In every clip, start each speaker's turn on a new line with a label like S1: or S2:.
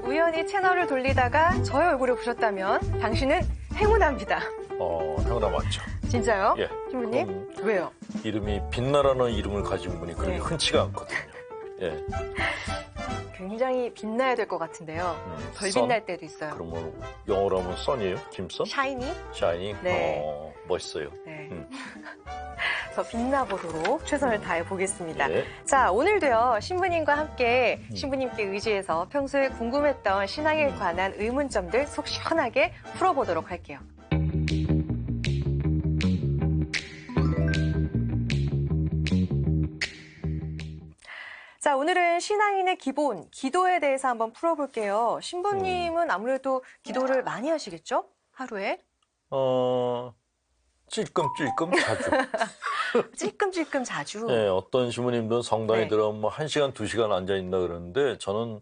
S1: 우연히 채널을 돌리다가 저의 얼굴을 보셨다면 당신은 행운합니다.
S2: 행운아 맞죠.
S1: 진짜요?
S2: 예.
S1: 신부님? 왜요?
S2: 이름이 빛나라는 이름을 가진 분이 그렇게
S1: 네.
S2: 흔치가 않거든요. 예.
S1: 굉장히 빛나야 될 것 같은데요. 덜
S2: 선?
S1: 빛날 때도 있어요.
S2: 그러면 영어로 하면 선이에요? 김선?
S1: 샤이니?
S2: 샤이닝?
S1: 네.
S2: 멋있어요.
S1: 네. 저 빛나보도록 최선을 다해 보겠습니다.
S2: 예.
S1: 자, 오늘도요, 신부님과 함께 신부님께 의지해서 평소에 궁금했던 신앙에 관한 의문점들 속 시원하게 풀어보도록 할게요. 자, 오늘은 신앙인의 기본, 기도에 대해서 한번 풀어볼게요. 신부님은 아무래도 기도를 많이 하시겠죠? 하루에?
S2: 찔끔찔끔 자주.
S1: 찔끔찔끔 자주.
S2: 네, 어떤 신부님들은 성당에
S1: 네.
S2: 들어가면 뭐 1시간, 2시간 앉아있나 그러는데 저는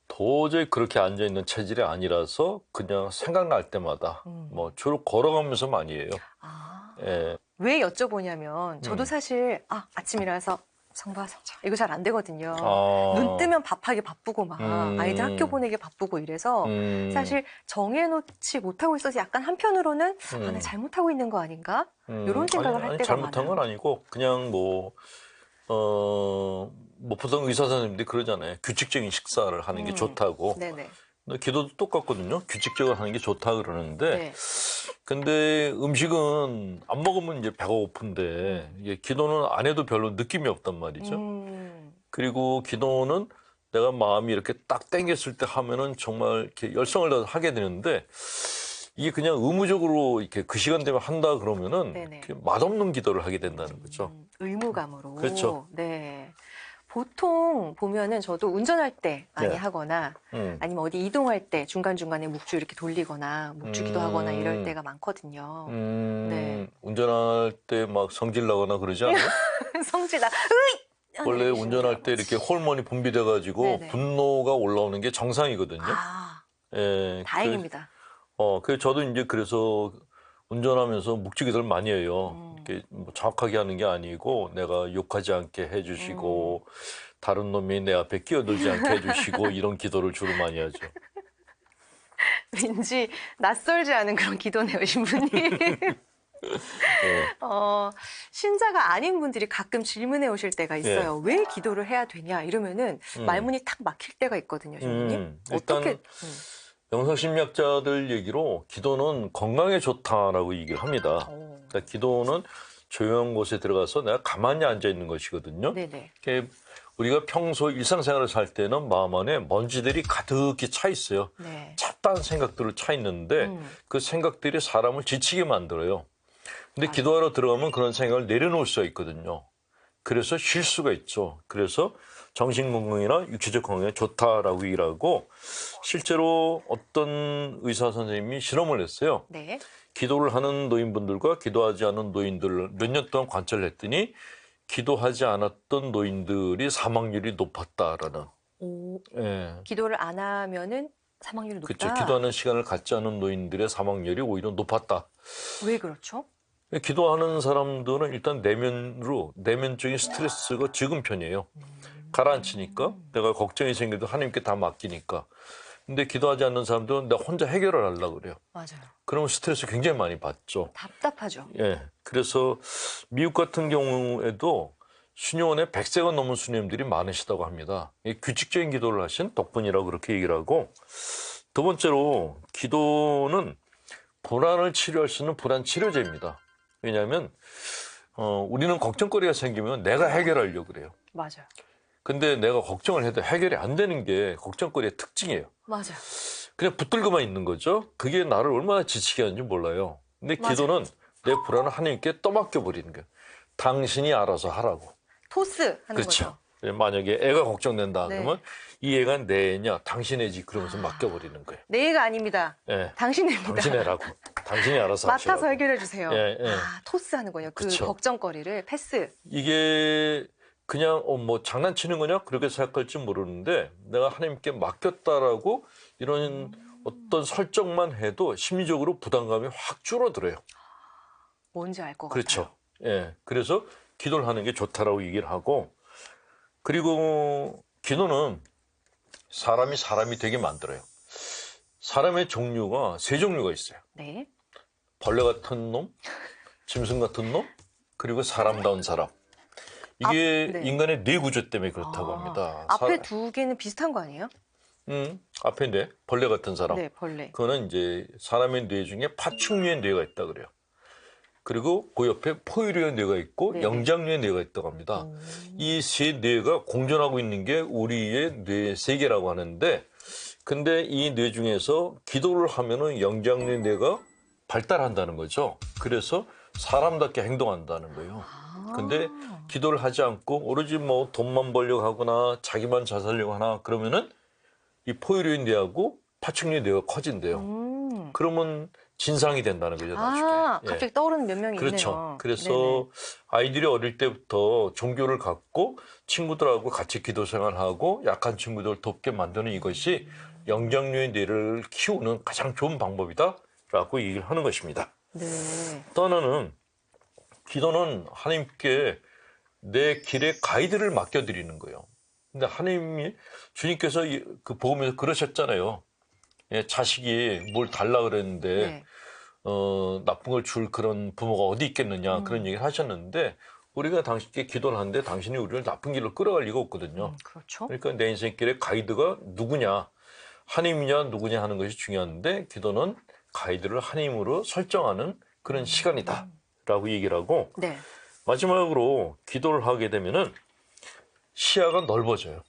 S2: 도저히 그렇게 앉아있는 체질이 아니라서 그냥 생각날 때마다 뭐 주로 걸어가면서 많이 해요.
S1: 아,
S2: 예.
S1: 왜 여쭤보냐면 저도 사실 아침 일어나서 성바 성자 이거 잘 안 되거든요. 눈 뜨면 밥하기 바쁘고 막 아이들 학교 보내기 바쁘고 이래서 사실 정해놓지 못하고 있어서 약간 한편으로는 내가 잘못하고 있는 거 아닌가? 이런 생각을 할 때가
S2: 잘못한
S1: 많아요.
S2: 건 아니고 그냥 뭐 보통 의사 선생님들이 그러잖아요. 규칙적인 식사를 하는 게 좋다고.
S1: 네네.
S2: 근데 기도도 똑같거든요. 규칙적으로 하는 게 좋다 그러는데
S1: 네.
S2: 근데 음식은 안 먹으면 이제 배가 고픈데 이게 기도는 안 해도 별로 느낌이 없단 말이죠. 그리고 기도는 내가 마음이 이렇게 딱 땡겼을 때 하면은 정말 이렇게 열성을 다해서 하게 되는데 이게 그냥 의무적으로 이렇게 그 시간 되면 한다 그러면은 이렇게 맛없는 기도를 하게 된다는 거죠.
S1: 의무감으로.
S2: 그렇죠.
S1: 네. 보통 보면은 저도 운전할 때 많이
S2: 네.
S1: 하거나 아니면 어디 이동할 때 중간중간에 묵주 이렇게 돌리거나 묵주 기도하거나 이럴 때가 많거든요. 네.
S2: 운전할 때 막 성질 나거나 그러지 않아요?
S1: 성질나,
S2: 원래 운전할 때 이렇게 호르몬이 분비돼가지고
S1: 네네.
S2: 분노가 올라오는 게 정상이거든요. 예,
S1: 다행입니다.
S2: 그래서 저도 이제 그래서 운전하면서 묵직이들 많이 해요. 이렇게 뭐 정확하게 하는 게 아니고 내가 욕하지 않게 해주시고 다른 놈이 내 앞에 끼어들지 않게 해주시고 이런 기도를 주로 많이 하죠.
S1: 왠지 낯설지 않은 그런 기도네요, 신부님.
S2: 예.
S1: 신자가 아닌 분들이 가끔 질문해 오실 때가 있어요. 왜 기도를 해야 되냐 이러면은 말문이 탁 막힐 때가 있거든요, 신부님. 어떻게?
S2: 일단 영성심리학자들 얘기로 기도는 건강에 좋다라고 얘기를 합니다. 그러니까 기도는 조용한 곳에 들어가서 내가 가만히 앉아 있는 것이거든요.
S1: 네네.
S2: 우리가 평소 일상생활을 살 때는 마음 안에 먼지들이 가득히 차 있어요.
S1: 네.
S2: 잡다한 생각들을 차 있는데 그 생각들이 사람을 지치게 만들어요. 근데 기도하러 들어가면 그런 생각을 내려놓을 수가 있거든요. 그래서 쉴 수가 있죠. 그래서 정신 건강이나 육체적 건강에 좋다라고 얘기를 하고 실제로 어떤 의사 선생님이 실험을 했어요.
S1: 네.
S2: 기도를 하는 노인분들과 기도하지 않은 노인들을 몇 년 동안 관찰을 했더니 기도하지 않았던 노인들이 사망률이 높았다라는. 예.
S1: 기도를 안 하면은 사망률이 높다.
S2: 그렇죠. 기도하는 시간을 갖지 않은 노인들의 사망률이 오히려 높았다.
S1: 왜 그렇죠?
S2: 기도하는 사람들은 일단 내면적인 스트레스가 적은 편이에요. 가라앉히니까 내가 걱정이 생겨도 하나님께 다 맡기니까. 근데 기도하지 않는 사람들은 내가 혼자 해결을 하려고 그래요.
S1: 맞아요.
S2: 그러면 스트레스 굉장히 많이 받죠.
S1: 답답하죠.
S2: 예. 그래서 미국 같은 경우에도 수녀원에 100세가 넘은 수녀님들이 많으시다고 합니다. 규칙적인 기도를 하신 덕분이라고 그렇게 얘기를 하고 두 번째로 기도는 불안을 치료할 수 있는 불안 치료제입니다. 왜냐하면 우리는 걱정거리가 생기면 내가 해결하려고 그래요.
S1: 맞아요.
S2: 근데 내가 걱정을 해도 해결이 안 되는 게 걱정거리의 특징이에요.
S1: 맞아요.
S2: 그냥 붙들고만 있는 거죠. 그게 나를 얼마나 지치게 하는지 몰라요. 근데 기도는 내 불안을 하나님께 떠맡겨 버리는 거예요. 당신이 알아서 하라고.
S1: 토스 하는
S2: 그렇죠.
S1: 거죠.
S2: 만약에 애가 걱정된다
S1: 네.
S2: 그러면 이 애가 내 애냐 당신 애지 그러면서 맡겨버리는 거예요.
S1: 내 애가 아닙니다.
S2: 예.
S1: 당신 애입니다.
S2: 당신 애라고. 당신이 알아서
S1: 맡아서
S2: 하시라고.
S1: 해결해 주세요.
S2: 예, 예.
S1: 토스 하는 거예요. 그
S2: 그쵸.
S1: 걱정거리를 패스.
S2: 이게 그냥 뭐 장난치는 거냐 그렇게 생각할지 모르는데 내가 하나님께 맡겼다라고 이런 어떤 설정만 해도 심리적으로 부담감이 확 줄어들어요.
S1: 뭔지 알 것
S2: 그렇죠.
S1: 같아요.
S2: 예. 그래서 기도를 하는 게 좋다라고 얘기를 하고 그리고 기도는 사람이 되게 만들어요. 사람의 종류가 세 종류가 있어요.
S1: 네.
S2: 벌레 같은 놈, 짐승 같은 놈, 그리고 사람다운 사람. 이게
S1: 네.
S2: 인간의 뇌 구조 때문에 그렇다고 합니다.
S1: 앞에 두 개는 비슷한 거 아니에요?
S2: 앞에 뇌, 벌레 같은 사람.
S1: 네, 벌레.
S2: 그거는 이제 사람의 뇌 중에 파충류의 뇌가 있다 그래요. 그리고 그 옆에 포유류의 뇌가 있고
S1: 네네.
S2: 영장류의 뇌가 있다고 합니다. 이 세 뇌가 공존하고 있는 게 우리의 뇌 세계라고 하는데, 근데 이 뇌 중에서 기도를 하면은 영장류의 뇌가 발달한다는 거죠. 그래서 사람답게 행동한다는 거예요. 근데 기도를 하지 않고 오로지 뭐 돈만 벌려고 하거나 자기만 잘 살려고 하나 그러면은 이 포유류의 뇌하고 파충류의 뇌가 커진대요. 그러면 진상이 된다는 거죠, 나중에.
S1: 갑자기 떠오르는 몇 명이
S2: 그렇죠.
S1: 있네요.
S2: 그래서
S1: 네네.
S2: 아이들이 어릴 때부터 종교를 갖고 친구들하고 같이 기도 생활하고 약한 친구들을 돕게 만드는 이것이 영장류의 뇌를 키우는 가장 좋은 방법이다라고 얘기를 하는 것입니다.
S1: 네.
S2: 또 하나는 기도는 하나님께 내 길의 가이드를 맡겨드리는 거예요. 근데 하나님이 주님께서 그 복음에서 그러셨잖아요. 예, 자식이 뭘 달라 그랬는데
S1: 네.
S2: 나쁜 걸 줄 그런 부모가 어디 있겠느냐 그런 얘기를 하셨는데 우리가 당신께 기도를 하는데 당신이 우리를 나쁜 길로 끌어갈 리가 없거든요.
S1: 그렇죠.
S2: 그러니까 내 인생길의 가이드가 누구냐, 하나님이냐 누구냐 하는 것이 중요한데 기도는 가이드를 하나님으로 설정하는 그런 시간이다라고 얘기를 하고
S1: 네.
S2: 마지막으로 기도를 하게 되면은 시야가 넓어져요.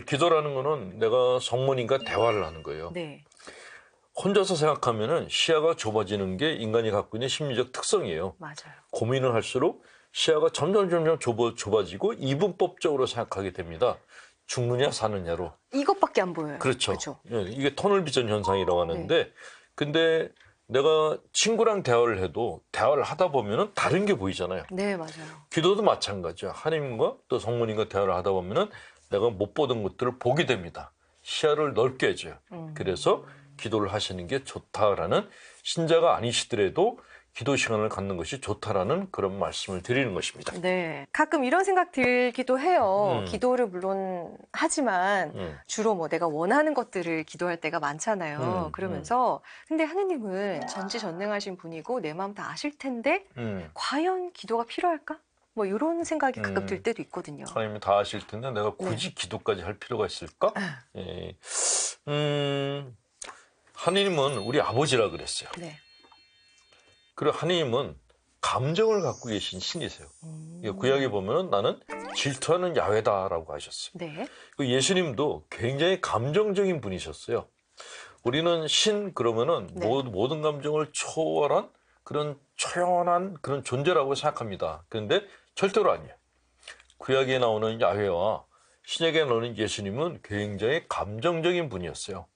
S2: 기도라는 거는 내가 성모님과 대화를 하는 거예요.
S1: 네.
S2: 혼자서 생각하면은 시야가 좁아지는 게 인간이 갖고 있는 심리적 특성이에요.
S1: 맞아요.
S2: 고민을 할수록 시야가 점점 좁아지고 이분법적으로 생각하게 됩니다. 죽느냐 사느냐로.
S1: 이것밖에 안 보여요.
S2: 그렇죠.
S1: 그렇죠?
S2: 예, 이게 터널 비전 현상이라고 하는데 근데 내가 친구랑 대화를 해도 대화를 하다 보면은 다른 게 보이잖아요.
S1: 네, 맞아요.
S2: 기도도 마찬가지야. 하나님과 또 성모님과 대화를 하다 보면은 내가 못 보던 것들을 보게 됩니다. 시야를 넓게 해줘요. 그래서 기도를 하시는 게 좋다라는, 신자가 아니시더라도 기도 시간을 갖는 것이 좋다라는 그런 말씀을 드리는 것입니다.
S1: 네. 가끔 이런 생각 들기도 해요. 기도를 물론 하지만 주로 뭐 내가 원하는 것들을 기도할 때가 많잖아요. 그러면서 근데 하느님은 전지전능하신 분이고 내 마음 다 아실 텐데 과연 기도가 필요할까? 뭐 이런 생각이 가끔 들 때도 있거든요.
S2: 하나님이 다 아실 텐데 내가 굳이 기도까지 할 필요가 있을까? 예. 하나님은 우리 아버지라 그랬어요.
S1: 네.
S2: 그리고 하나님은 감정을 갖고 계신 신이세요. 구약에 보면 나는 질투하는 야훼다라고 하셨어요.
S1: 네.
S2: 예수님도 굉장히 감정적인 분이셨어요. 우리는 신 그러면은
S1: 네.
S2: 모든 감정을 초월한 그런 초연한 그런 존재라고 생각합니다. 그런데 절대로 아니에요. 구약에 나오는 야훼와 신약에 나오는 예수님은 굉장히 감정적인 분이었어요.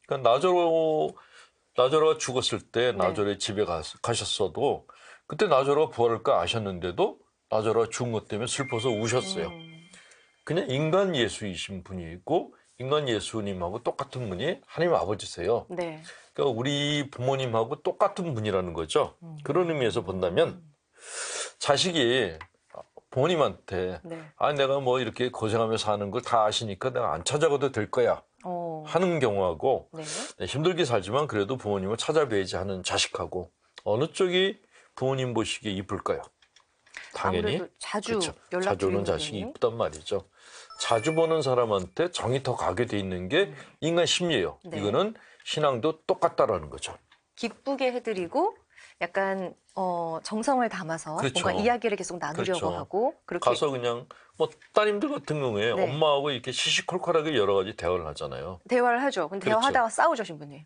S2: 그러니까 나조로가 죽었을 때 나조로의 집에 가셨어도 그때 나조로가 부활할 거 아셨는데도 나조로가 죽은 것 때문에 슬퍼서 우셨어요. 그냥 인간 예수이신 분이고 인간 예수님하고 똑같은 분이 하나님 아버지세요.
S1: 네.
S2: 그러니까 우리 부모님하고 똑같은 분이라는 거죠. 그런 의미에서 본다면 자식이 부모님한테 내가 뭐 이렇게 고생하며 사는 걸 다 아시니까 내가 안 찾아가도 될 거야 하는 경우하고 힘들게 살지만 그래도 부모님을 찾아뵈야지 하는 자식하고 어느 쪽이 부모님 보시기에 이쁠까요? 당연히
S1: 아무래도 자주
S2: 그렇죠.
S1: 연락
S2: 자주 오는
S1: 드리는
S2: 자식이
S1: 분이.
S2: 이쁘단 말이죠. 자주 보는 사람한테 정이 더 가게 돼 있는 게 인간 심리예요. 이거는 신앙도 똑같다라는 거죠.
S1: 기쁘게 해드리고 약간 정성을 담아서
S2: 그렇죠.
S1: 뭔가 이야기를 계속 나누려고
S2: 그렇죠.
S1: 하고 그렇게
S2: 가서 그냥 뭐 따님들 같은 경우에 엄마하고 이렇게 시시콜콜하게 여러 가지 대화를 하잖아요.
S1: 대화를 하죠. 근데
S2: 그렇죠.
S1: 대화하다가 싸우죠, 신부님.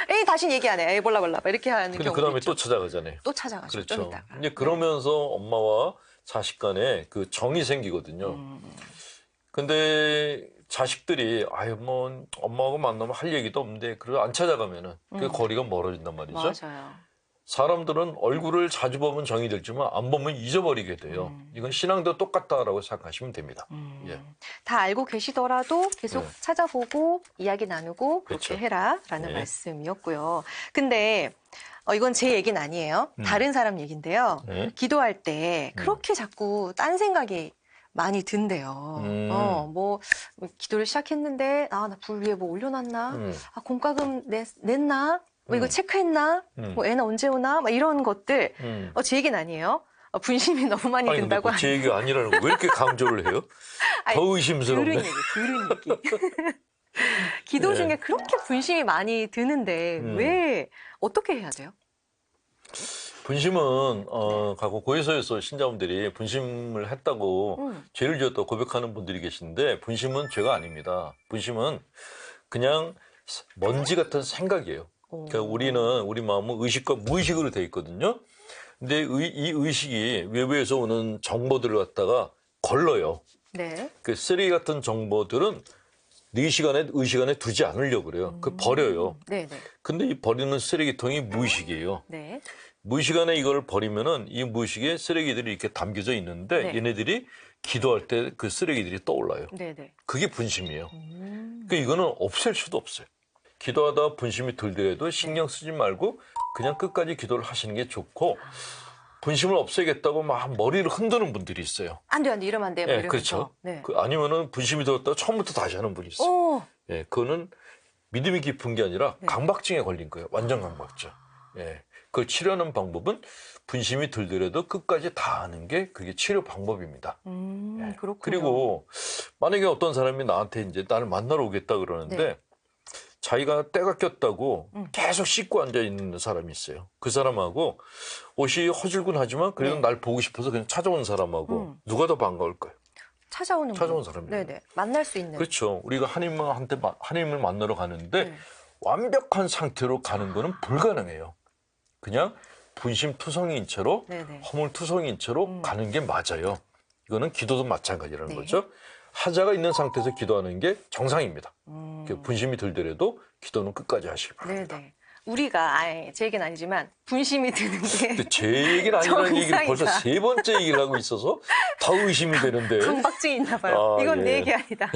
S1: 에이, 다시 얘기 안 해. 에이, 몰라 이렇게 하는
S2: 근데
S1: 경우도
S2: 그다음에
S1: 있죠.
S2: 또 찾아가잖아요.
S1: 또 찾아가죠.
S2: 그렇죠.
S1: 좀 이따가.
S2: 이제 그러면서 엄마와 자식 간에 그 정이 생기거든요. 근데 자식들이 뭐 엄마하고 만나면 할 얘기도 없는데 그래도 안 찾아가면은 그 거리가 멀어진단 말이죠.
S1: 맞아요.
S2: 사람들은 얼굴을 자주 보면 정이 들지만 안 보면 잊어버리게 돼요. 이건 신앙도 똑같다라고 생각하시면 됩니다. 예.
S1: 다 알고 계시더라도 계속 찾아보고 이야기 나누고 그렇게
S2: 그렇죠.
S1: 해라라는 말씀이었고요. 근데 이건 제 얘기는 아니에요. 다른 사람 얘기인데요. 기도할 때 그렇게 자꾸 딴 생각이 많이 든대요. 뭐 기도를 시작했는데 나 불 위에 뭐 올려놨나? 공과금 냈나? 뭐 이거 체크했나? 뭐 애는 언제 오나? 막 이런 것들. 제 얘기는 아니에요. 분심이 너무 많이 든다고.
S2: 제 얘기가 아니라는 거 왜 이렇게 강조를 해요? 더 의심스럽네.
S1: 들은 얘기. 기도 중에 그렇게 분심이 많이 드는데 왜 어떻게 해야 돼요?
S2: 분심은 가고 고해서에서 신자분들이 분심을 했다고 죄를 지었다고 고백하는 분들이 계신데 분심은 죄가 아닙니다. 분심은 그냥 먼지 같은 생각이에요. 그러니까 우리 마음은 의식과 무의식으로 돼 있거든요. 근데 이 의식이 외부에서 오는 정보들을 갖다가 걸러요.
S1: 네.
S2: 그 쓰레기 같은 정보들은 의식 안에 두지 않으려고 그래요. 그 버려요.
S1: 네네.
S2: 근데 이 버리는 쓰레기통이 무의식이에요.
S1: 네.
S2: 무의식 안에 이걸 버리면은 이 무의식에 쓰레기들이 이렇게 담겨져 있는데
S1: 네.
S2: 얘네들이 기도할 때 그 쓰레기들이 떠올라요.
S1: 네네.
S2: 그게 분심이에요. 그러니까 이거는 없앨 수도 없어요. 기도하다 분심이 들더라도 신경 쓰지 말고 그냥 끝까지 기도를 하시는 게 좋고 분심을 없애겠다고 막 머리를 흔드는 분들이 있어요.
S1: 안 돼, 이러면 안 돼.
S2: 예, 그렇죠.
S1: 네.
S2: 아니면은 분심이 들었다가 처음부터 다시 하는 분이 있어요. 예, 그거는 믿음이 깊은 게 아니라 강박증에 걸린 거예요. 완전 강박증. 예, 그걸 치료하는 방법은 분심이 들더라도 끝까지 다 하는 게 그게 치료 방법입니다. 예.
S1: 그렇군요.
S2: 그리고 만약에 어떤 사람이 나한테 이제 나를 만나러 오겠다 그러는데 자기가 때가 꼈다고 계속 씻고 앉아 있는 사람이 있어요. 그 사람하고 옷이 허술근하지만 그래도 날 보고 싶어서 그냥 찾아온 사람하고 누가 더 반가울까요?
S1: 찾아오는
S2: 사람이에요.
S1: 네네. 만날 수 있는.
S2: 그렇죠. 우리가 하나님을 만나러 가는데 완벽한 상태로 가는 거는 불가능해요. 그냥 분심투성이인 채로 허물투성이인 채로 가는 게 맞아요. 이거는 기도도 마찬가지라는 거죠. 하자가 있는 상태에서 기도하는 게 정상입니다. 분심이 들더라도 기도는 끝까지 하시기 바랍니다.
S1: 네네. 우리가 제 얘기는 아니지만 분심이 드는 게
S2: 근데 제 얘기는 아니라는 얘기를 벌써 3번째 얘기를 하고 있어서 더 의심이 되는데.
S1: 강박증이 있나 봐요. 이건 내 얘기 아니다.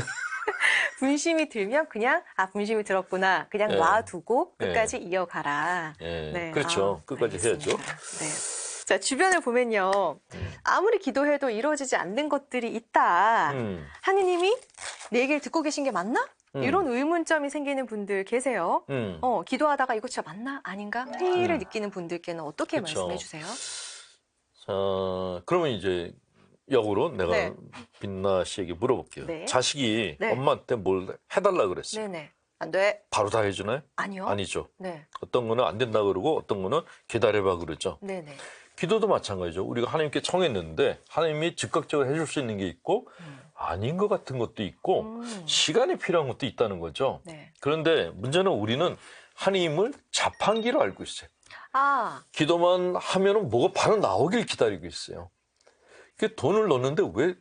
S1: 분심이 들면 그냥 분심이 들었구나. 그냥 놔두고 끝까지 이어가라.
S2: 네. 그렇죠. 끝까지
S1: 알겠습니다.
S2: 해야죠.
S1: 네. 자, 주변을 보면요. 아무리 기도해도 이루어지지 않는 것들이 있다. 하느님이 내 얘기를 듣고 계신 게 맞나? 이런 의문점이 생기는 분들 계세요. 기도하다가 이거 진짜 맞나? 아닌가? 회의를 느끼는 분들께는 어떻게 말씀해 주세요?
S2: 그러면 이제 역으로 내가 빛나 씨에게 물어볼게요. 자식이 엄마한테 뭘 해달라 그랬어요.
S1: 네네. 안 돼.
S2: 바로 다 해주나요?
S1: 아니요.
S2: 아니죠.
S1: 네.
S2: 어떤 거는 안 된다 그러고 어떤 거는 기다려봐 그러죠.
S1: 네네.
S2: 기도도 마찬가지죠. 우리가 하나님께 청했는데 하나님이 즉각적으로 해줄 수 있는 게 있고 아닌 것 같은 것도 있고 시간이 필요한 것도 있다는 거죠. 그런데 문제는 우리는 하나님을 자판기로 알고 있어요. 기도만 하면은 뭐가 바로 나오길 기다리고 있어요. 돈을 넣는데 왜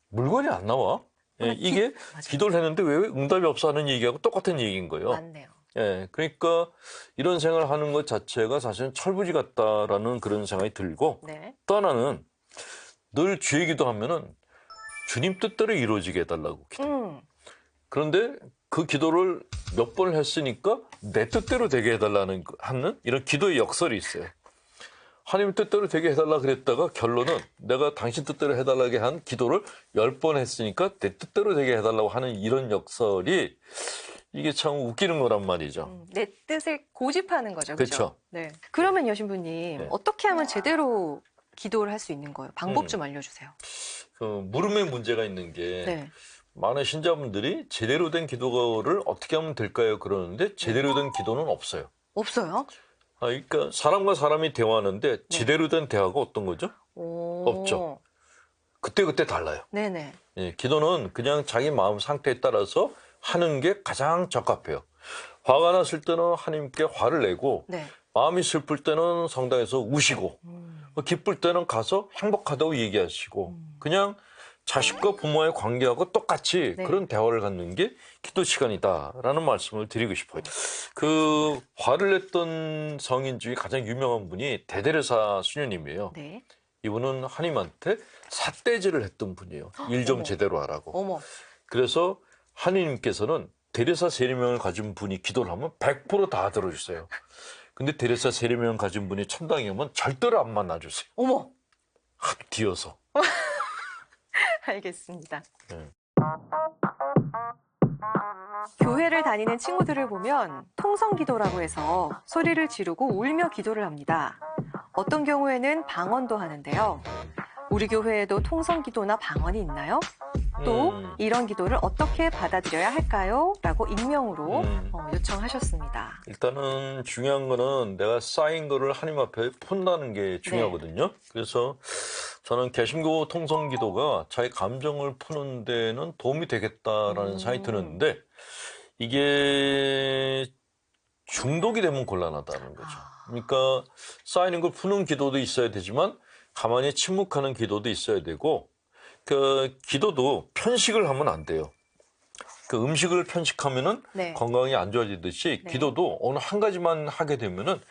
S2: 물건이 안 나와? 이게 기도를 했는데 왜 응답이 없어 하는 얘기하고 똑같은 얘기인 거예요.
S1: 맞네요.
S2: 그러니까 이런 생활을 하는 것 자체가 사실은 철부지 같다라는 그런 생각이 들고 또 하나는 늘 주의 기도하면은 주님 뜻대로 이루어지게 해달라고 기도해요. 그런데 그 기도를 몇 번을 했으니까 내 뜻대로 되게 해달라는 하는 이런 기도의 역설이 있어요. 하나님 뜻대로 되게 해달라 그랬다가 결론은 내가 당신 뜻대로 해달라게 한 기도를 10번 했으니까 내 뜻대로 되게 해달라고 하는 이런 역설이 이게 참 웃기는 거란 말이죠.
S1: 내 뜻을 고집하는 거죠.
S2: 그렇죠.
S1: 네. 그러면 여신부님 어떻게 하면 제대로 기도를 할 수 있는 거예요? 방법 좀 알려주세요.
S2: 물음에 문제가 있는 게 많은 신자분들이 제대로 된 기도를 어떻게 하면 될까요? 그러는데 제대로 된 기도는 없어요.
S1: 없어요?
S2: 그러니까 사람과 사람이 대화하는데 제대로 된 대화가 어떤 거죠? 없죠. 그때 달라요.
S1: 네네.
S2: 기도는 그냥 자기 마음 상태에 따라서 하는 게 가장 적합해요. 화가 났을 때는 하나님께 화를 내고 마음이 슬플 때는 성당에서 우시고 기쁠 때는 가서 행복하다고 얘기하시고 그냥 자식과 부모의 관계하고 똑같이 그런 대화를 갖는 게 기도 시간이다라는 말씀을 드리고 싶어요. 그 화를 냈던 성인 중에 가장 유명한 분이 대데레사 수녀님이에요. 이분은 하나님한테 삿대질을 했던 분이에요. 일 좀 제대로 하라고. 그래서 하나님께서는 데레사 세례명을 가진 분이 기도를 하면 100% 다 들어주세요. 근데 데레사 세례명 가진 분이 천당에 오면 절대로 안 만나주세요. 뒤어서.
S1: 알겠습니다.
S2: 네.
S1: 교회를 다니는 친구들을 보면 통성기도라고 해서 소리를 지르고 울며 기도를 합니다. 어떤 경우에는 방언도 하는데요. 우리 교회에도 통성기도나 방언이 있나요? 또 이런 기도를 어떻게 받아들여야 할까요? 라고 익명으로 요청하셨습니다.
S2: 일단은 중요한 거는 내가 쌓인 거를 하나님 앞에 푼다는 게 중요하거든요. 네. 그래서 저는 개신교 통성기도가 자기 감정을 푸는 데는 도움이 되겠다라는 생각이 드는데 이게 중독이 되면 곤란하다는 거죠. 그러니까 쌓이는 걸 푸는 기도도 있어야 되지만 가만히 침묵하는 기도도 있어야 되고 그 기도도 편식을 하면 안 돼요. 그 음식을 편식하면은 네. 건강이 안 좋아지듯이 네. 기도도 어느 한 가지만 하게 되면은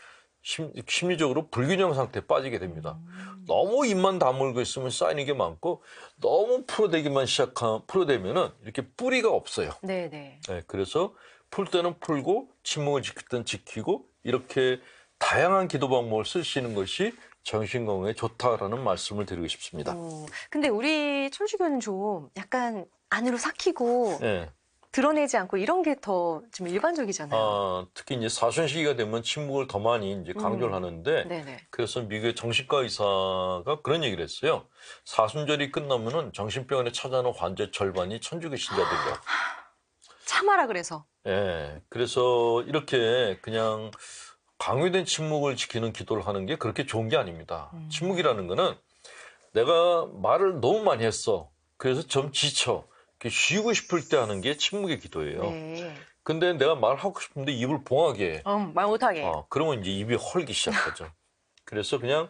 S2: 심리적으로 불균형 상태에 빠지게 됩니다. 너무 입만 다물고 있으면 쌓이는 게 많고 너무 풀어대면은 이렇게 뿌리가 없어요. 네네. 네, 그래서 풀 때는 풀고 침묵을 지킬 때는 지키고 이렇게 다양한 기도 방법을 쓸 수 있는 것이 정신건강에 좋다라는 말씀을 드리고 싶습니다.
S1: 근데 우리 천주교는 좀 약간 안으로 삭히고 네. 드러내지 않고 이런 게 더 좀 일반적이잖아요.
S2: 특히 이제 사순 시기가 되면 침묵을 더 많이 이제 강조를 하는데, 네네. 그래서 미국의 정신과 의사가 그런 얘기를 했어요. 사순절이 끝나면은 정신병원에 찾아오는 환자 절반이 천주교 신자들이라고.
S1: 참아라 그래서.
S2: 네, 그래서 이렇게 그냥 강요된 침묵을 지키는 기도를 하는 게 그렇게 좋은 게 아닙니다. 침묵이라는 거는 내가 말을 너무 많이 했어. 그래서 좀 지쳐. 쉬고 싶을 때 하는 게 침묵의 기도예요. 네. 근데 내가 말하고 싶은데 입을 봉하게 해.
S1: 말 못하게.
S2: 그러면 이제 입이 헐기 시작하죠. 그래서 그냥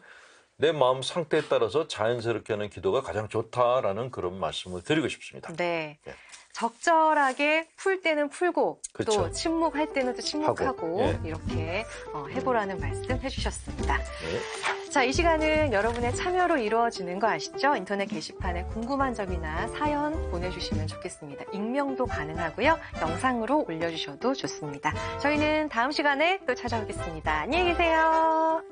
S2: 내 마음 상태에 따라서 자연스럽게 하는 기도가 가장 좋다라는 그런 말씀을 드리고 싶습니다.
S1: 네. 네. 적절하게 풀 때는 풀고 그렇죠. 또 침묵할 때는 또 침묵하고 예. 이렇게 해보라는 말씀 해주셨습니다. 네. 자, 이 시간은 여러분의 참여로 이루어지는 거 아시죠? 인터넷 게시판에 궁금한 점이나 사연 보내주시면 좋겠습니다. 익명도 가능하고요. 영상으로 올려주셔도 좋습니다. 저희는 다음 시간에 또 찾아오겠습니다. 안녕히 계세요.